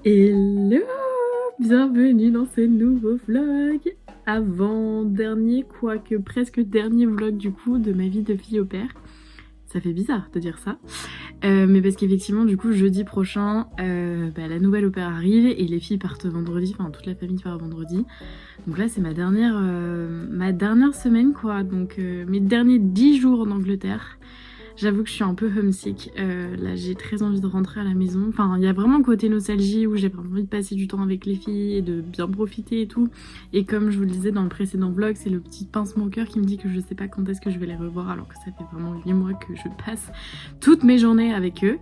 Hello, bienvenue dans ce nouveau vlog, avant-dernier, quoique presque dernier vlog du coup de ma vie de fille au père. Ça fait bizarre de dire ça, mais parce qu'effectivement du coup jeudi prochain la nouvelle au père arrive et les filles partent vendredi, enfin toute la famille part vendredi. Donc là c'est ma dernière semaine quoi, donc mes derniers 10 jours en Angleterre. J'avoue que je suis un peu homesick, là j'ai très envie de rentrer à la maison. Enfin il y a vraiment le côté nostalgie où j'ai vraiment envie de passer du temps avec les filles et de bien profiter et tout. Et comme je vous le disais dans le précédent vlog, c'est le petit pincement au cœur qui me dit que je sais pas quand est-ce que je vais les revoir alors que ça fait vraiment 8 mois que je passe toutes mes journées avec eux.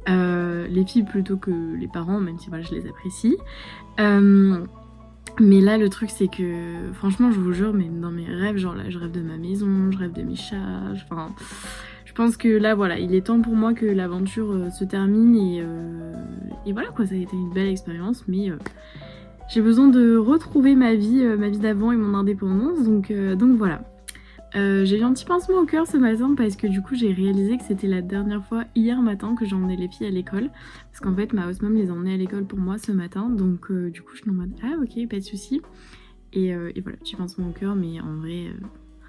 Les filles plutôt que les parents, même si voilà je les apprécie. Mais là le truc c'est que franchement je vous jure, mais dans mes rêves, genre là je rêve de ma maison, je rêve de mes chats, enfin... Je pense que là voilà, il est temps pour moi que l'aventure se termine et voilà quoi, ça a été une belle expérience, mais j'ai besoin de retrouver ma vie d'avant et mon indépendance, donc voilà. J'ai eu un petit pincement au cœur ce matin parce que du coup j'ai réalisé que c'était la dernière fois hier matin que j'emmenais les filles à l'école, parce qu'en fait ma house mom les emmenait à l'école pour moi ce matin, donc du coup je suis en mode ah ok pas de soucis, et voilà, petit pincement au cœur, mais en vrai...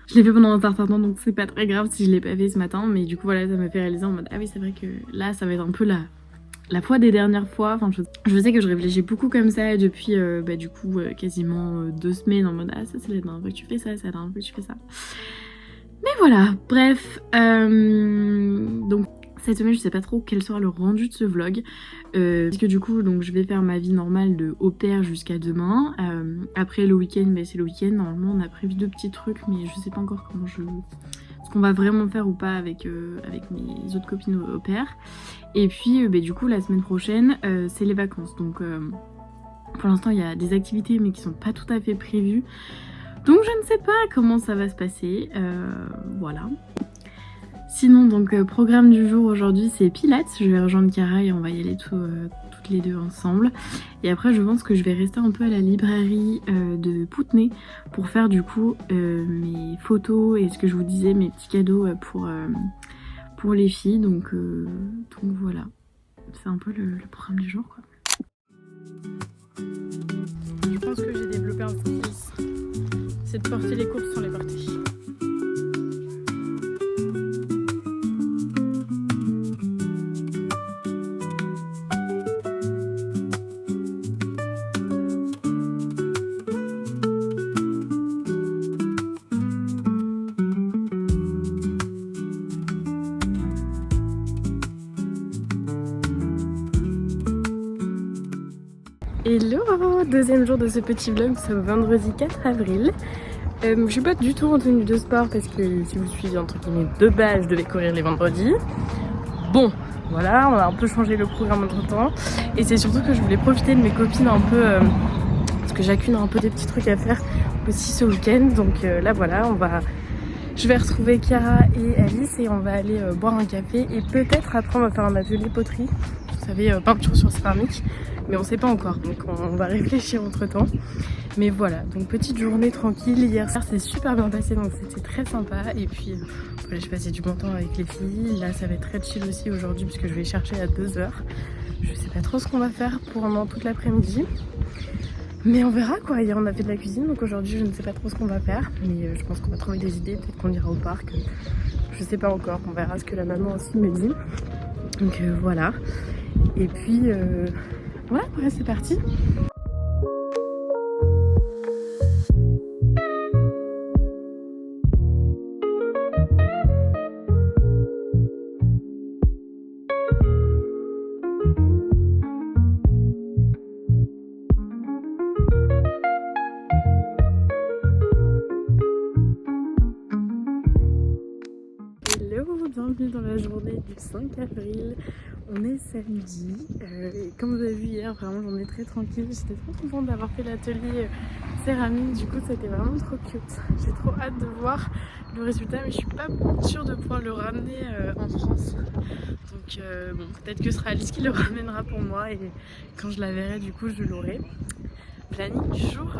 Je l'ai fait pendant un certain temps donc c'est pas très grave si je l'ai pas fait ce matin, mais du coup voilà ça m'a fait réaliser en mode ah oui c'est vrai que là ça va être un peu la fois des dernières fois. Enfin je sais que je réfléchis beaucoup comme ça depuis du coup quasiment 2 semaines en mode ah ça c'est la dernière fois que tu fais ça, c'est la dernière fois que tu fais ça. Mais voilà, bref, donc cette semaine je sais pas trop quel sera le rendu de ce vlog, parce que du coup donc je vais faire ma vie normale de au pair jusqu'à demain. Après le week-end, c'est le week-end, normalement on a prévu 2 petits trucs, mais je sais pas encore comment ce qu'on va vraiment faire ou pas avec mes autres copines au pair. Et puis du coup la semaine prochaine c'est les vacances, donc pour l'instant il y a des activités mais qui sont pas tout à fait prévues. Donc je ne sais pas comment ça va se passer, voilà. Sinon donc programme du jour aujourd'hui c'est Pilates, je vais rejoindre Cara et on va y aller toutes les deux ensemble. Et après je pense que je vais rester un peu à la librairie de Putney pour faire du coup mes photos et ce que je vous disais, mes petits cadeaux pour les filles, donc voilà. C'est un peu le programme du jour quoi. Je pense que j'ai développé un service. C'est de porter les courses sans les porter. Hello, deuxième jour de ce petit vlog, nous sommes vendredi 4 avril. Je suis pas du tout en tenue de sport parce que si vous suivez entre guillemets de base, je devais courir les vendredis. Bon, voilà, on a un peu changé le programme entre temps. Et c'est surtout que je voulais profiter de mes copines un peu, parce que chacune a un peu des petits trucs à faire aussi ce week-end. Donc là voilà, je vais retrouver Cara et Alice et on va aller boire un café et peut-être après on va faire un atelier poterie. Vous savez, peinture sur céramique. Mais on sait pas encore, donc on va réfléchir entre temps. Mais voilà, donc petite journée tranquille. Hier soir c'est super bien passé, donc c'était très sympa. Et puis voilà, j'ai passé du bon temps avec les filles. Là ça va être très chill aussi aujourd'hui puisque je vais chercher à 2h. Je sais pas trop ce qu'on va faire pendant toute l'après-midi, mais on verra quoi. Hier on a fait de la cuisine, donc aujourd'hui je ne sais pas trop ce qu'on va faire, mais je pense qu'on va trouver des idées. Peut-être qu'on ira au parc, je sais pas encore, on verra ce que la maman aussi me dit. Donc voilà. Et puis voilà, après c'est parti. Hello, bienvenue dans la journée du 5 avril. On est samedi, et comme vous avez vu hier, vraiment journée très tranquille. J'étais trop contente d'avoir fait l'atelier céramique, du coup c'était vraiment trop cute. J'ai trop hâte de voir le résultat, mais je suis pas sûre de pouvoir le ramener en France. Donc bon, peut-être que ce sera Alice qui le ramènera pour moi et quand je la verrai du coup je l'aurai. Planning du jour,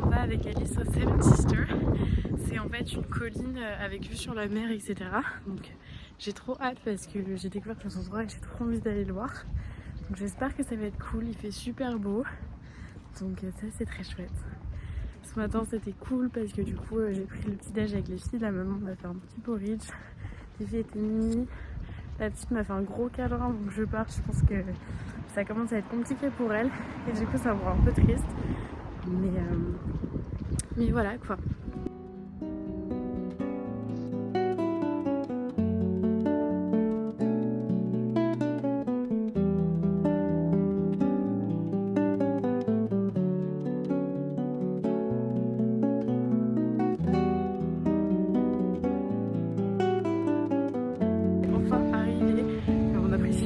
on va avec Alice au Seven Sisters. C'est en fait une colline avec vue sur la mer, etc. Donc j'ai trop hâte parce que j'ai découvert cet endroit et j'ai trop envie d'aller le voir. Donc j'espère que ça va être cool, il fait super beau. Donc ça c'est très chouette. Ce matin c'était cool parce que du coup j'ai pris le petit déj avec les filles. La maman m'a fait un petit porridge. Les filles étaient mini. La petite m'a fait un gros câlin donc je pars. Je pense que ça commence à être compliqué pour elle. Et du coup ça me rend un peu triste. Mais voilà quoi.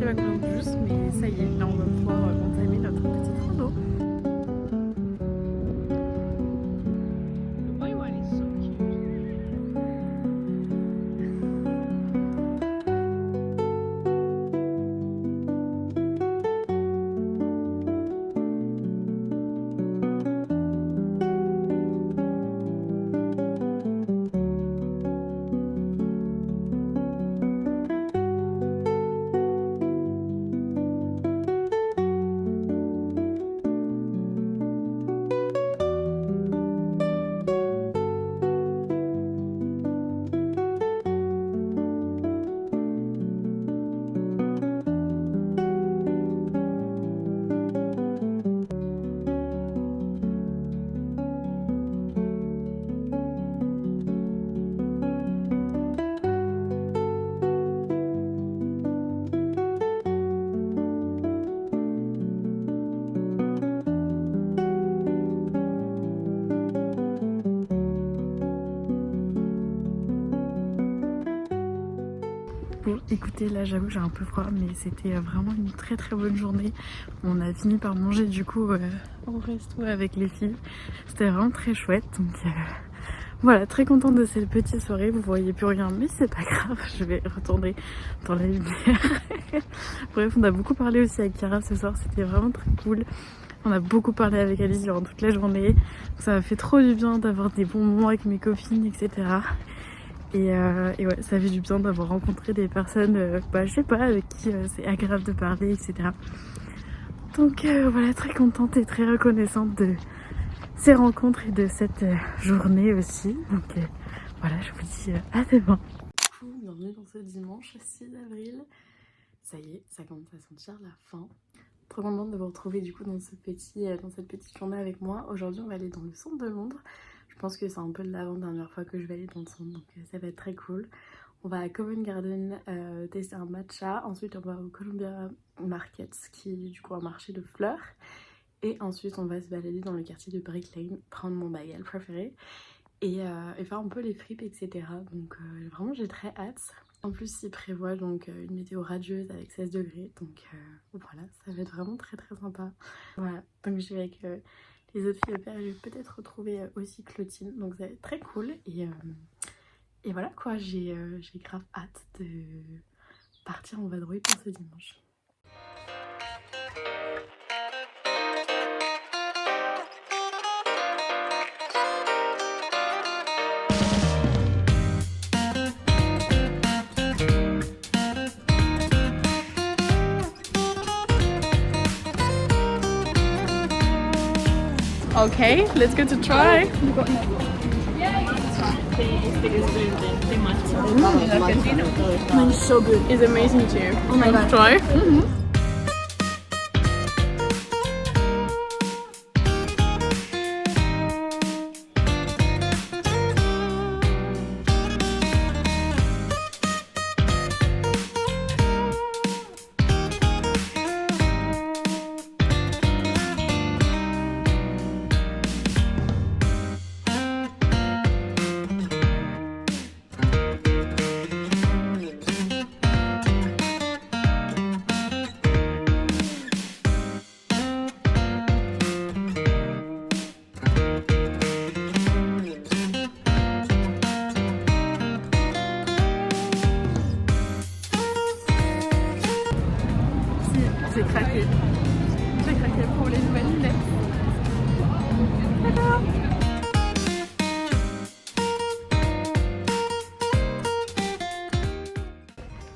La couleur de bus, mais ça y est, là on va pouvoir entamer notre petite rando. Bon, écoutez, là j'avoue j'ai un peu froid, mais c'était vraiment une très très bonne journée. On a fini par manger du coup au resto avec les filles. C'était vraiment très chouette, donc voilà, très contente de cette petite soirée. Vous voyez plus rien, mais c'est pas grave, je vais retourner dans la lumière. Bref, on a beaucoup parlé aussi avec Chiara ce soir, c'était vraiment très cool. On a beaucoup parlé avec Alice durant toute la journée. Ça m'a fait trop du bien d'avoir des bons moments avec mes copines, etc. Et ouais, ça fait du bien d'avoir rencontré des personnes, je sais pas, avec qui c'est agréable de parler, etc. Donc voilà, très contente et très reconnaissante de ces rencontres et de cette journée aussi. Donc voilà, je vous dis à demain. Bienvenue dans ce dimanche 6 avril. Ça y est, ça commence à sentir la fin. Trop contente de vous retrouver du coup dans cette petite journée avec moi. Aujourd'hui, on va aller dans le centre de Londres. Je pense que c'est un peu l'avant-dernière fois que je vais aller dans le centre, donc ça va être très cool. On va à Covent Garden tester un matcha. Ensuite, on va au Columbia Market, qui est du coup un marché de fleurs. Et ensuite, on va se balader dans le quartier de Brick Lane, prendre mon bagel préféré et faire un peu les fripes, etc. Donc vraiment, j'ai très hâte. En plus, il prévoit donc une météo radieuse avec 16 degrés. Donc voilà, ça va être vraiment très très sympa. Voilà, donc je vais avec les autres filles de Père. Je vais peut-être retrouver aussi Clotilde. Donc ça va être très cool. Et voilà quoi, j'ai grave hâte de partir en vadrouille pour ce dimanche. Okay, let's go to try. It's so good. It's amazing too. Oh my god. Try. J'ai craqué. J'ai craqué pour les nouvelles lunettes. D'accord.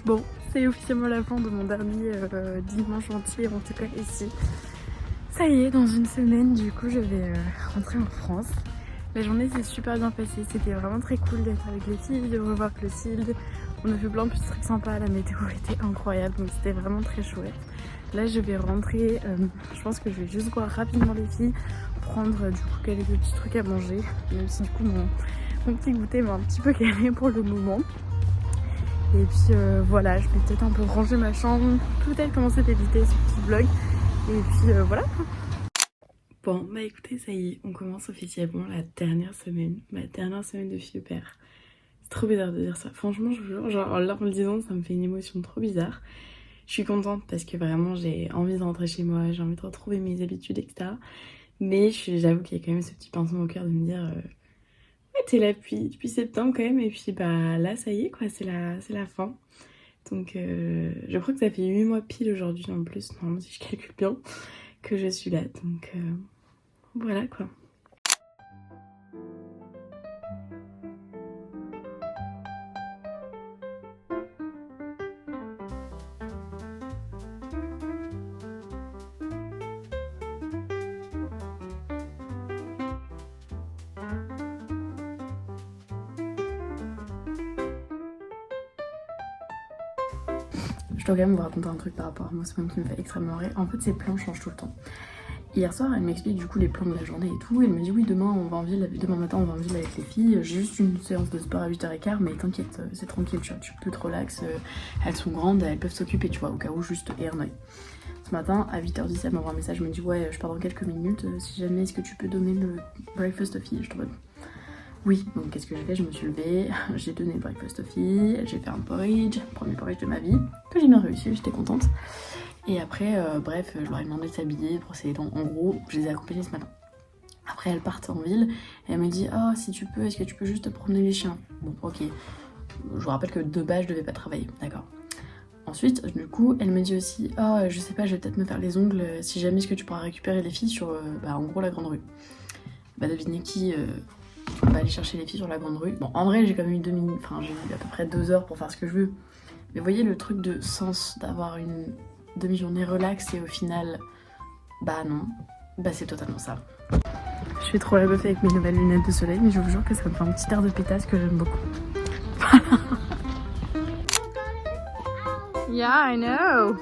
Bon, c'est officiellement la fin de mon dernier dimanche entier, en tout cas ici. Ça y est, dans une semaine, du coup, je vais rentrer en France. La journée s'est super bien passée, c'était vraiment très cool d'être avec les filles, de revoir Clotilde. On a fait plein de petits trucs sympas, la météo était incroyable, donc c'était vraiment très chouette. Là, je vais rentrer, je pense que je vais juste voir rapidement les filles, prendre du coup quelques petits trucs à manger, même si du coup mon petit goûter m'a un petit peu calé pour le moment. Et puis voilà, je vais peut-être un peu ranger ma chambre, peut-être commencer à éditer ce petit vlog. Et puis voilà. Bon, bah écoutez, ça y est, on commence officiellement la dernière semaine, ma dernière semaine de fille au père. C'est trop bizarre de dire ça. Franchement, je vous jure, genre là en le disant, ça me fait une émotion trop bizarre. Je suis contente parce que vraiment j'ai envie de rentrer chez moi, j'ai envie de retrouver mes habitudes, etc. Mais j'avoue qu'il y a quand même ce petit pincement au cœur de me dire ouais, t'es là depuis septembre quand même, et puis bah là ça y est quoi, c'est la fin. Donc je crois que ça fait 8 mois pile aujourd'hui en plus, normalement si je calcule bien, que je suis là. Donc voilà quoi. Je dois quand même vous raconter un truc par rapport à moi, c'est même qui me fait extrêmement rire. En fait, ces plans changent tout le temps. Hier soir, elle m'explique du coup les plans de la journée et tout. Elle me dit oui, demain on va en ville, demain matin on va en ville avec les filles. J'ai juste une séance de sport à 8h15, mais t'inquiète, c'est tranquille, tu peux te relax. Elles sont grandes, elles peuvent s'occuper, tu vois, au cas où juste et un œil. Ce matin, à 8h10, elle m'envoie un message, elle me dit ouais, je pars dans quelques minutes. Si jamais, est-ce que tu peux donner le breakfast aux filles? Je te dis oui. Donc qu'est-ce que j'ai fait? Je me suis levée, j'ai donné le breakfast aux filles, j'ai fait un porridge, premier porridge de ma vie, que j'ai bien réussi, j'étais contente. Et après, bref, je leur ai demandé de s'habiller, de brosser les dents. En gros, je les ai accompagnées ce matin. Après, elle part en ville et elle me dit oh, si tu peux, est-ce que tu peux juste promener les chiens? Bon, ok. Je vous rappelle que de base, je devais pas travailler, d'accord. Ensuite, du coup, elle me dit aussi oh, je sais pas, je vais peut-être me faire les ongles, si jamais est-ce que tu pourras récupérer les filles sur, en gros, la grande rue. Bah, devinez qui va aller chercher les filles sur la grande rue. Bon, en vrai, j'ai quand même eu 2 minutes, enfin, j'ai eu à peu près 2 heures pour faire ce que je veux. Mais vous voyez le truc de sens d'avoir une demi-journée relax et au final, bah non, bah c'est totalement ça. Je suis trop la meuf avec mes nouvelles lunettes de soleil, mais je vous jure que ça me fait un petit air de pétasse que j'aime beaucoup. Yeah, I know.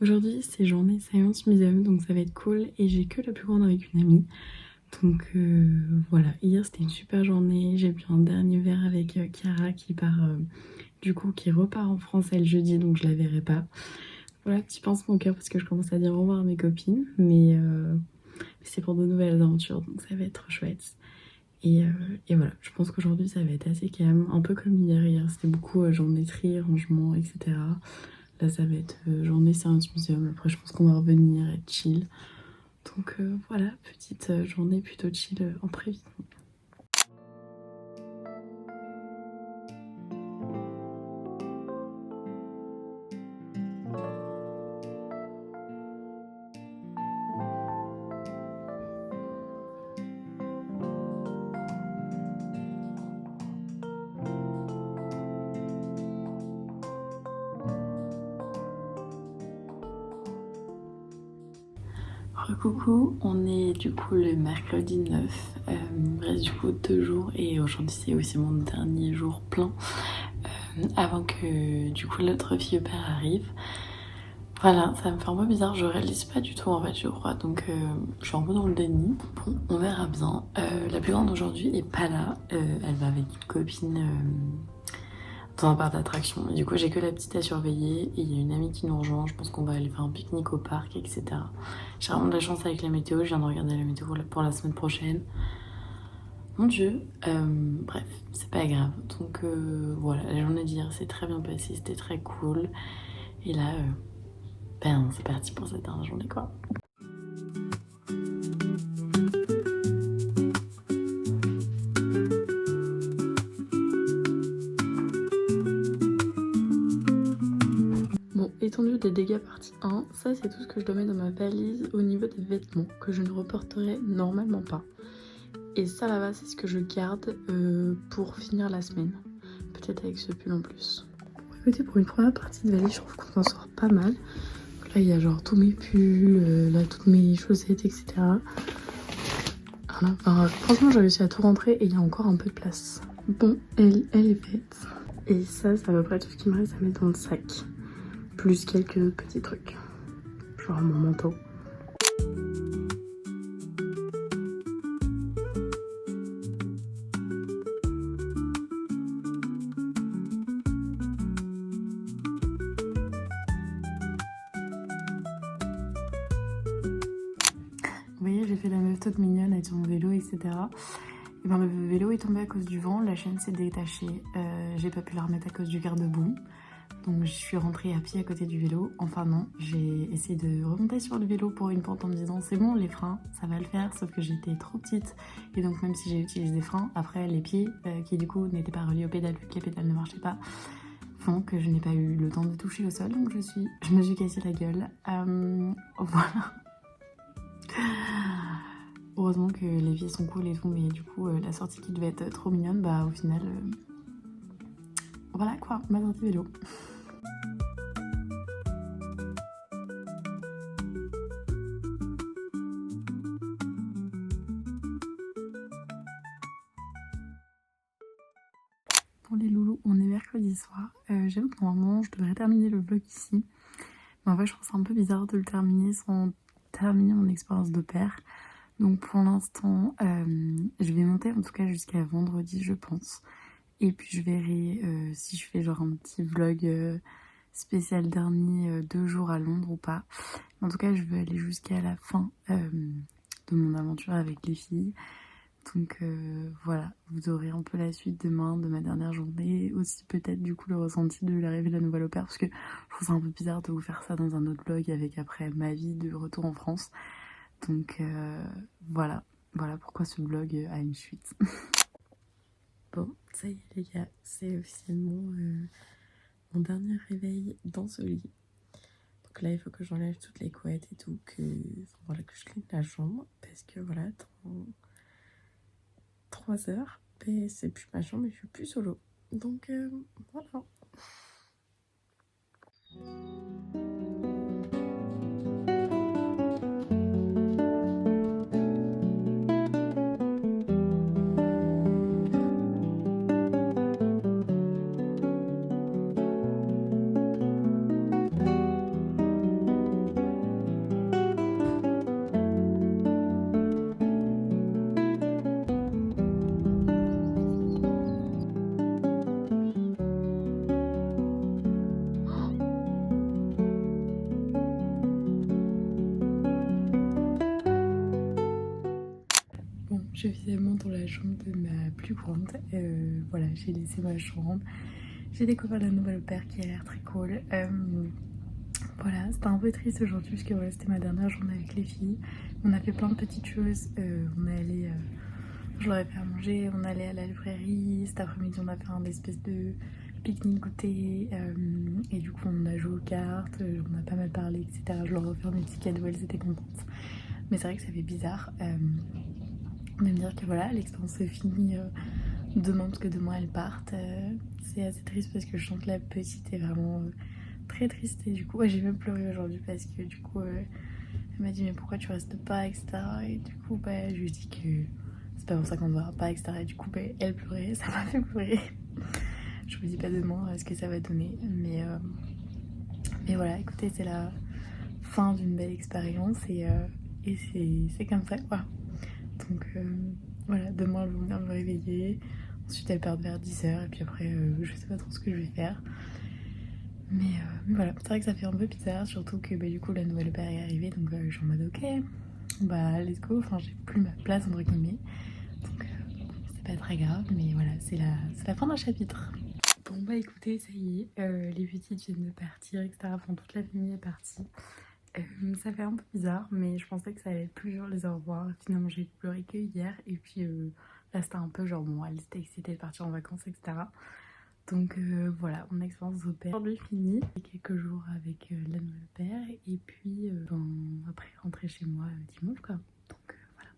Aujourd'hui c'est journée Science Museum, donc ça va être cool et j'ai que la plus grande avec une amie. Donc voilà, hier c'était une super journée, j'ai bu un dernier verre avec Chiara qui part du coup qui repart en France elle jeudi, donc je la verrai pas. Voilà, petit pincement au cœur parce que je commence à dire au revoir à mes copines, mais c'est pour de nouvelles aventures, donc ça va être chouette. Et voilà, je pense qu'aujourd'hui ça va être assez calme, un peu comme hier. Hier c'était beaucoup journée tri, rangement, etc. Là ça va être journée Science Museum, après je pense qu'on va revenir être chill. Donc voilà, petite journée plutôt chill en prévision. Coucou, on est du coup le mercredi 9, il me reste du coup 2 jours et aujourd'hui c'est aussi mon dernier jour plein avant que du coup l'autre fille au père arrive. Voilà, ça me fait un peu bizarre, je réalise pas du tout en fait je crois, donc je suis un peu dans le déni. Bon, on verra bien. La plus grande aujourd'hui est pas là, elle va avec une copine dans un parc d'attractions. Du coup j'ai que la petite à surveiller et il y a une amie qui nous rejoint, je pense qu'on va aller faire un pique-nique au parc, etc. J'ai vraiment de la chance avec la météo, je viens de regarder la météo pour la semaine prochaine. Mon dieu, bref, c'est pas grave. Donc voilà, la journée d'hier s'est très bien passée, c'était très cool. Et là, ben c'est parti pour cette dernière journée quoi. L'étendue des dégâts partie 1, ça c'est tout ce que je dois mettre dans ma valise au niveau des vêtements que je ne reporterai normalement pas. Et ça là-bas c'est ce que je garde pour finir la semaine. Peut-être avec ce pull en plus. Écoutez, pour une première partie de valise, je trouve qu'on s'en sort pas mal. Donc là il y a genre tous mes pulls, là toutes mes chaussettes, etc. Voilà. Enfin, franchement j'ai réussi à tout rentrer et il y a encore un peu de place. Bon, elle est faite. Et ça c'est à peu près tout ce qui me reste à mettre dans le sac. Plus quelques petits trucs. Genre mon manteau. Vous voyez, j'ai fait la meuf toute mignonne avec mon vélo, etc. Et ben, le vélo est tombé à cause du vent, la chaîne s'est détachée. J'ai pas pu la remettre à cause du garde-boue. Donc je suis rentrée à pied à côté du vélo. Enfin non, j'ai essayé de remonter sur le vélo pour une pente en me disant c'est bon les freins, ça va le faire. Sauf que j'étais trop petite. Et donc même si j'ai utilisé des freins, après les pieds qui du coup n'étaient pas reliés aux pédales vu que les pédales ne marchaient pas, font que je n'ai pas eu le temps de toucher au sol. Donc je me suis cassé la gueule. Voilà. Heureusement que les pieds sont cool et tout, mais du coup la sortie qui devait être trop mignonne, bah au final, voilà quoi, ma sortie vélo. Pour les loulous, on est mercredi soir. J'avoue que normalement je devrais terminer le vlog ici. Mais en fait je trouve ça un peu bizarre de le terminer sans terminer mon expérience de père. Donc pour l'instant, je vais monter en tout cas jusqu'à vendredi je pense. Et puis je verrai si je fais genre un petit vlog spécial dernier 2 jours à Londres ou pas. En tout cas je veux aller jusqu'à la fin de mon aventure avec les filles. Donc voilà, vous aurez un peu la suite demain de ma dernière journée. Aussi peut-être du coup le ressenti de l'arrivée de la nouvelle au pair. Parce que je trouve ça un peu bizarre de vous faire ça dans un autre vlog avec après ma vie de retour en France. Donc voilà pourquoi ce vlog a une suite. Bon, ça y est les gars, c'est officiellement mon dernier réveil dans ce lit. Donc là il faut que j'enlève toutes les couettes et tout, que je clean la chambre. Parce que voilà, dans 3 heures, ben, c'est plus ma chambre et je suis plus solo. Donc voilà. Bon, je suis finalement dans la chambre de ma plus grande. Voilà, j'ai laissé ma chambre. J'ai découvert la nouvelle au pair qui a l'air très cool. Voilà, c'était un peu triste aujourd'hui parce que voilà, c'était ma dernière journée avec les filles. On a fait plein de petites choses. On est allé, je leur ai fait à manger, on allait à la librairie. Cet après-midi, on a fait un espèce de pique-nique goûter. Et du coup, on a joué aux cartes, on a pas mal parlé, etc. Je leur ai offert mes petits cadeaux, elles étaient contentes. Mais c'est vrai que ça fait bizarre de me dire que voilà, l'expérience se finit demain parce que demain elles partent. C'est assez triste parce que je sens que la petite est vraiment très triste et du coup j'ai même pleuré aujourd'hui parce que du coup elle m'a dit mais pourquoi tu restes pas, etc. Et du coup bah je lui ai dit que c'est pas pour ça qu'on ne verra pas, etc. Et du coup bah, elle pleurait, ça m'a fait pleurer. Je vous dis pas demain ce que ça va donner, mais voilà, écoutez, c'est la fin d'une belle expérience et c'est comme ça quoi. Donc voilà, demain elles vont venir me réveiller. Ensuite elles partent vers 10h et puis après je sais pas trop ce que je vais faire. Mais voilà, c'est vrai que ça fait un peu bizarre, surtout que bah, du coup la nouvelle paire est arrivée. Donc je suis en mode ok, bah let's go. Enfin j'ai plus ma place entre guillemets. Donc c'est pas très grave, mais voilà, c'est la fin d'un chapitre. Bon bah écoutez, ça y est, les petites viennent de partir, etc. Enfin toute la famille est partie. Ça fait un peu bizarre, mais je pensais que ça allait être plus dur de les revoir. Finalement, j'ai pleuré que hier. Et puis là, c'était un peu genre, bon, elles étaient excitées de partir en vacances, etc. Donc voilà, mon expérience au père aujourd'hui finie. Quelques jours avec la nouvelle père et puis après rentrer chez moi dimanche quoi. Donc voilà.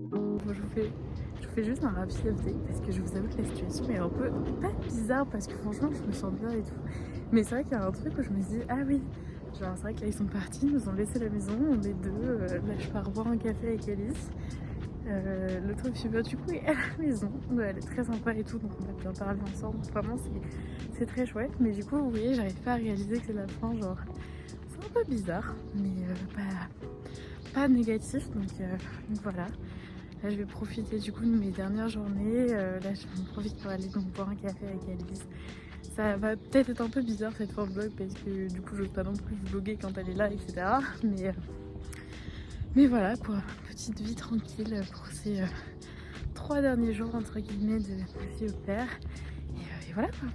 Bon, je vous fais juste un rapide update parce que je vous avoue que la situation est un peu pas bizarre parce que franchement je me sens bien et tout. Mais c'est vrai qu'il y a un truc où je me dis ah oui, genre c'est vrai que là ils sont partis, ils nous ont laissé la maison, on est deux, là je pars boire un café avec Alice. L'autre fille du coup est à la maison, elle est très sympa et tout donc on va bien parler ensemble, vraiment c'est très chouette. Mais du coup vous voyez j'arrive pas à réaliser que c'est la fin, genre c'est un peu bizarre mais pas négatif donc voilà. Là je vais profiter du coup de mes dernières journées, là je profite pour aller donc boire un café avec Alice. Ça va peut-être être un peu bizarre cette fois vlog parce que du coup j'ose pas non plus vlogger quand elle est là etc. Mais voilà quoi, petite vie tranquille pour ces 3 derniers jours entre guillemets de ma vie au père. Et voilà quoi.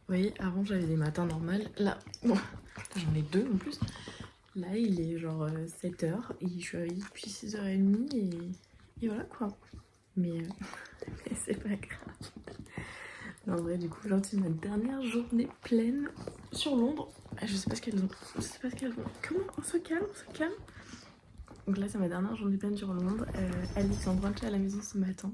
Vous voyez, avant j'avais des matins normaux, là, bon, j'en ai 2 en plus. Là il est genre 7h et je suis réveillée depuis 6h30 et voilà quoi. Mais c'est pas grave. En vrai du coup aujourd'hui c'est ma dernière journée pleine sur Londres. Je sais pas ce qu'elles ont. Comment on se calme, on se calme. Donc là c'est ma dernière journée pleine sur Londres. Alice est en brunch à la maison ce matin.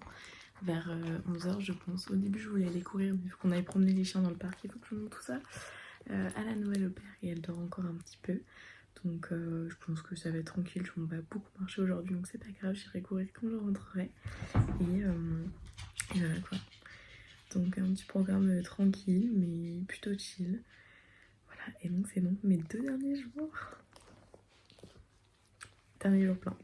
Vers 11h je pense. Au début je voulais aller courir mais il faut qu'on aille promener les chiens dans le parc, il faut que je monte tout ça à la nouvelle au père et elle dort encore un petit peu. Donc je pense que ça va être tranquille, on va beaucoup marcher aujourd'hui donc c'est pas grave, j'irai courir quand je rentrerai. Et voilà quoi. Donc un petit programme tranquille mais plutôt chill. Voilà, et donc c'est donc mes 2 derniers jours. Dernier jour plein.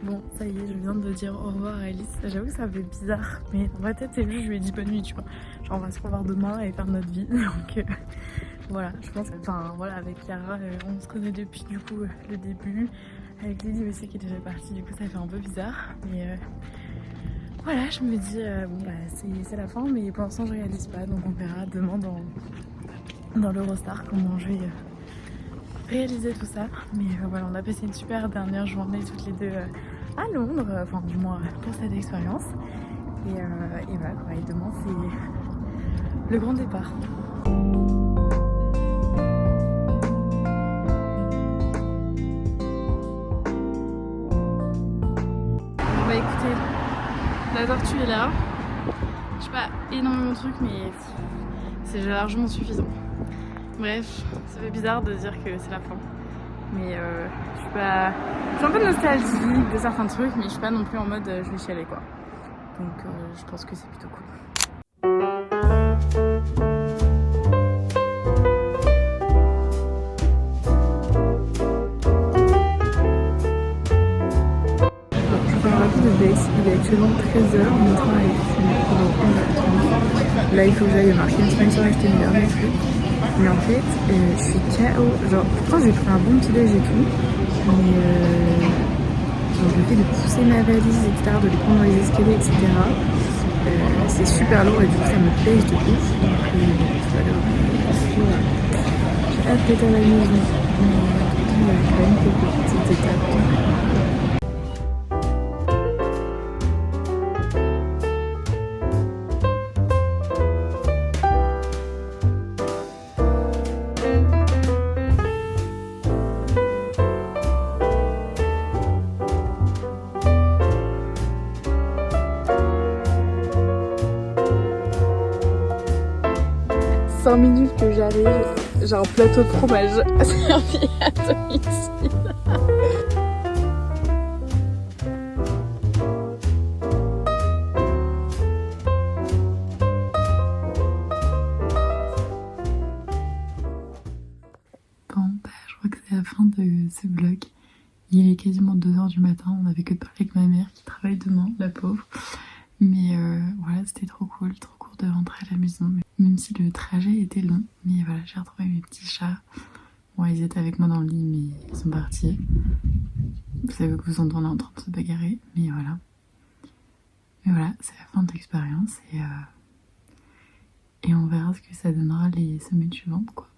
Bon, ça y est, je viens de dire au revoir à Alice. J'avoue que ça fait bizarre, mais dans ma tête, c'est juste, je lui ai dit bonne nuit, tu vois. Genre, on va se revoir demain et faire notre vie. Donc, voilà, je pense que, enfin, voilà, avec Chiara, on se connaît depuis, du coup, le début. Avec Lily aussi, qui est déjà partie, du coup, ça fait un peu bizarre. Mais voilà, je me dis, bon, bah, c'est la fin, mais pour l'instant, je réalise pas. Donc, on verra demain dans l'Eurostar comment je vais réaliser tout ça. Mais voilà, on a passé une super dernière journée toutes les deux à Londres, enfin du moins pour cette expérience. Et voilà, et demain c'est le grand départ. Bah écoutez, la tortue est là. Je sais pas énormément de trucs mais c'est déjà largement suffisant. Bref, ça fait bizarre de dire que c'est la fin. Mais je suis pas... Je suis un peu nostalgique de certains trucs, mais je suis pas non plus en mode je vais chialer quoi. Donc je pense que c'est plutôt cool. Je fais un de Bex, il est actuellement 13h, mon train est fini pendant 1h30. Là il faut que j'aille marquer une semaine sur acheter mes derniers trucs. Mais en fait, je suis KO. Genre, pourtant j'ai pris un bon petit déj et tout. Mais genre, le fait de pousser ma valise, etc., de les prendre dans les escaliers, etc., c'est super lourd et du coup ça me pèse de ouf. Donc c'est pas grave. Voilà. J'ai hâte d'être à la maison. Mais il y a quand même quelques petites étapes. Minutes que j'arrive, j'ai un plateau de fromage servi à domicile. Bon, je crois que c'est la fin de ce vlog. Il est quasiment 2h du matin, on avait que de parler avec ma mère qui travaille demain, la pauvre. Mais voilà, c'était trop cool de rentrer à la maison, même si le trajet était long. Mais voilà, j'ai retrouvé mes petits chats. Bon, ils étaient avec moi dans le lit, mais ils sont partis. Vous savez que vous entendez en train de se bagarrer, mais voilà. Mais voilà, c'est la fin de l'expérience et on verra ce que ça donnera les semaines suivantes, quoi.